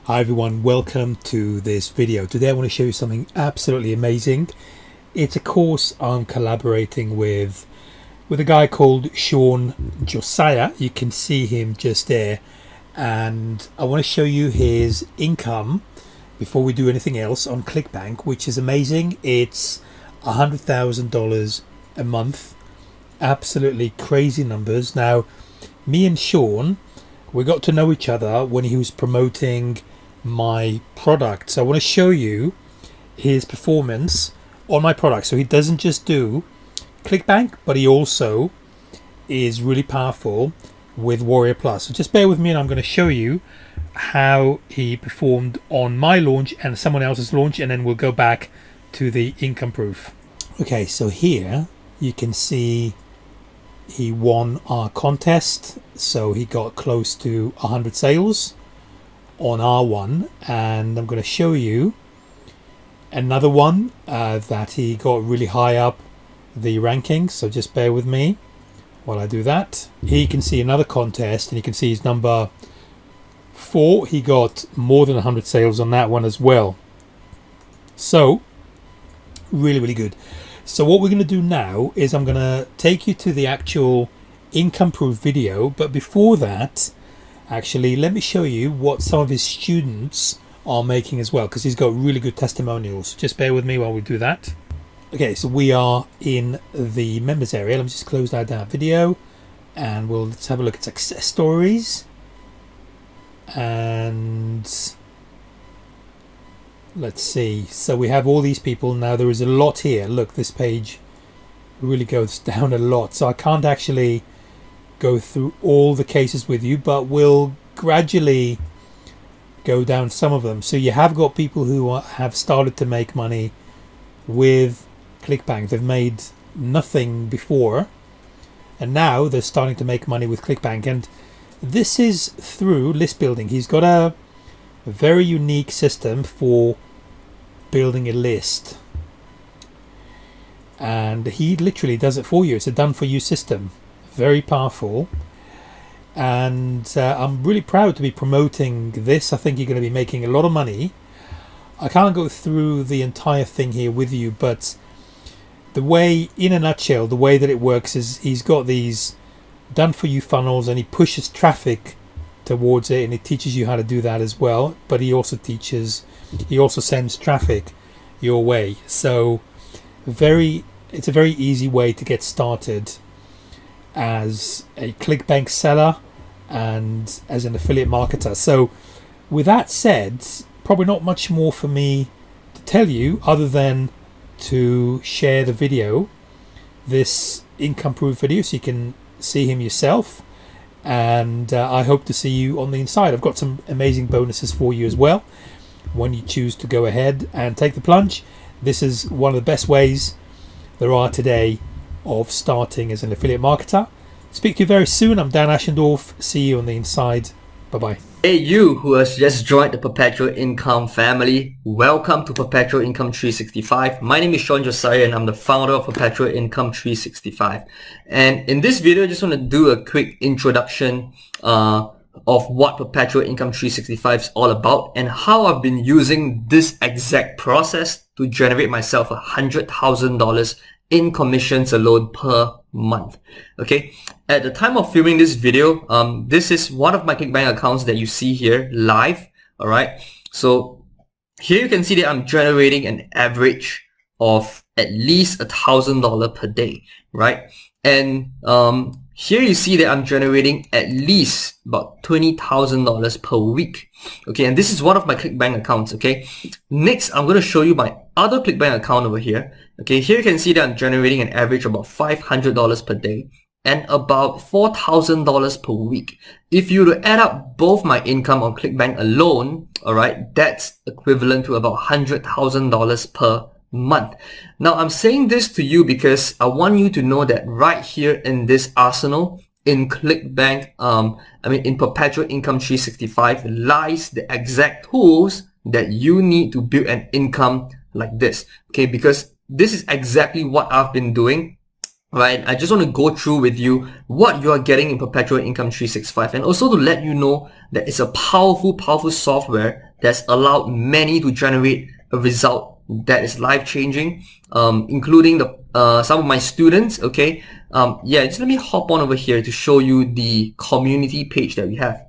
Hi everyone, welcome to this video. Today I want to show you something absolutely amazing. It's a course I'm collaborating with a guy called Sean Josiah. You can see him just there, and I want to show you his income before we do anything else on ClickBank, which is amazing. It's $100,000 a month. Absolutely crazy numbers. Now, me and Sean, we got to know each other when he was promoting my product. So I want to show you his performance on my product. So he doesn't just do ClickBank, but he also is really powerful with Warrior Plus. So just bear with me and I'm going to show you how he performed on my launch and someone else's launch, and then we'll go back to the income proof. Okay, so here you can see he won our contest. So he got close to 100 sales on R1, and I'm going to show you another one that he got really high up the rankings. So just bear with me while I do that. Here you can see another contest, and you can see he's number 4. He got more than 100 sales on that one as well. So really good. So what we're going to do now is I'm going to take you to the actual income proof video, but before that, actually, let me show you what some of his students are making as well, because he's got really good testimonials. Just bear with me while we do that. Okay, so we are in the members area. Let me just close out that video, and let's have a look at success stories. And let's see. So we have all these people. Now there is a lot here. Look, this page really goes down a lot. So I can't actually go through all the cases with you, but we'll gradually go down some of them. So you have got people who have started to make money with ClickBank. They've made nothing before, and now they're starting to make money with ClickBank. And this is through list building. He's got a very unique system for building a list, and he literally does it for you. It's a done for you system. Very powerful, and I'm really proud to be promoting this. I think you're going to be making a lot of money. I can't go through the entire thing here with you, but the way, in a nutshell, the way that it works is he's got these done for you funnels, and he pushes traffic towards it, and he teaches you how to do that as well. But he also sends traffic your way. So it's a very easy way to get started as a ClickBank seller and as an affiliate marketer. So with that said, probably not much more for me to tell you other than to share the video, this income proof video, so you can see him yourself. And I hope to see you on the inside. I've got some amazing bonuses for you as well when you choose to go ahead and take the plunge. This is one of the best ways there are today of starting as an affiliate marketer. Speak to you very soon. I'm Dan Ashendorf. See you on the inside. Bye-bye. Hey, you who has just joined the Perpetual Income family. Welcome to Perpetual Income 365. My name is Sean Josiah, and I'm the founder of Perpetual Income 365. And in this video, I just want to do a quick introduction of what Perpetual Income 365 is all about, and how I've been using this exact process to generate myself $100,000 in commissions alone per month. Okay, at the time of filming this video, this is one of my ClickBank accounts that you see here live. All right, so here you can see that I'm generating an average of at least $1,000 per day, right? And here you see that I'm generating at least about $20,000 per week. Okay, and this is one of my ClickBank accounts. Okay, next I'm going to show you my other ClickBank account over here. Okay, here you can see that I'm generating an average of about $500 per day and about $4,000 per week. If you were to add up both my income on ClickBank alone, all right, that's equivalent to about $100,000 per month. Now, I'm saying this to you because I want you to know that right here in this arsenal, in ClickBank, in Perpetual Income 365 lies the exact tools that you need to build an income like this. Okay, because this is exactly what I've been doing. Right, I just want to go through with you what you are getting in Perpetual Income 365, and also to let you know that it's a powerful software that's allowed many to generate a result that is life-changing, including some of my students. Okay, yeah, just let me hop on over here to show you the community page that we have.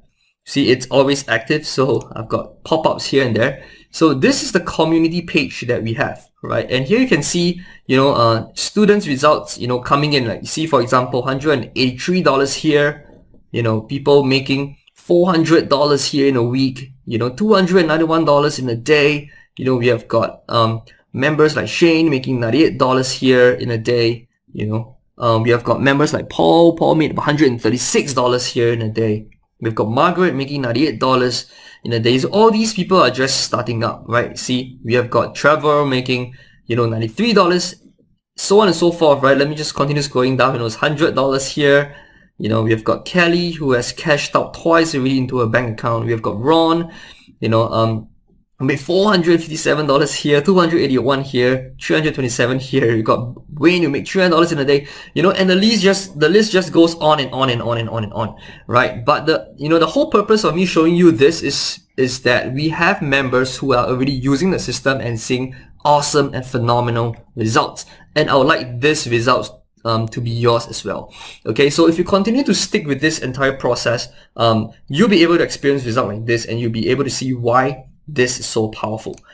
See, it's always active, so I've got pop-ups here and there. So this is the community page that we have, right? And here you can see, students' results, coming in. Like you see, for example, $183 here. People making $400 here in a week. $291 in a day. We have got members like Shane making $98 here in a day. We have got members like Paul. Paul made $136 here in a day. We've got Margaret making $98 in a day. So all these people are just starting up, right? See, we have got Trevor making, $93, so on and so forth, right? Let me just continue scrolling down. It's $100 here. We have got Kelly, who has cashed out twice already into her bank account. We have got Ron, made $457 here, $281 here, $327 here. You got Wayne, who made $300 in a day, and the list just goes on and on and on and on and on, right? But the whole purpose of me showing you this is that we have members who are already using the system and seeing awesome and phenomenal results, and I would like this results to be yours as well. Okay, so if you continue to stick with this entire process, you'll be able to experience results like this, and you'll be able to see why this is so powerful.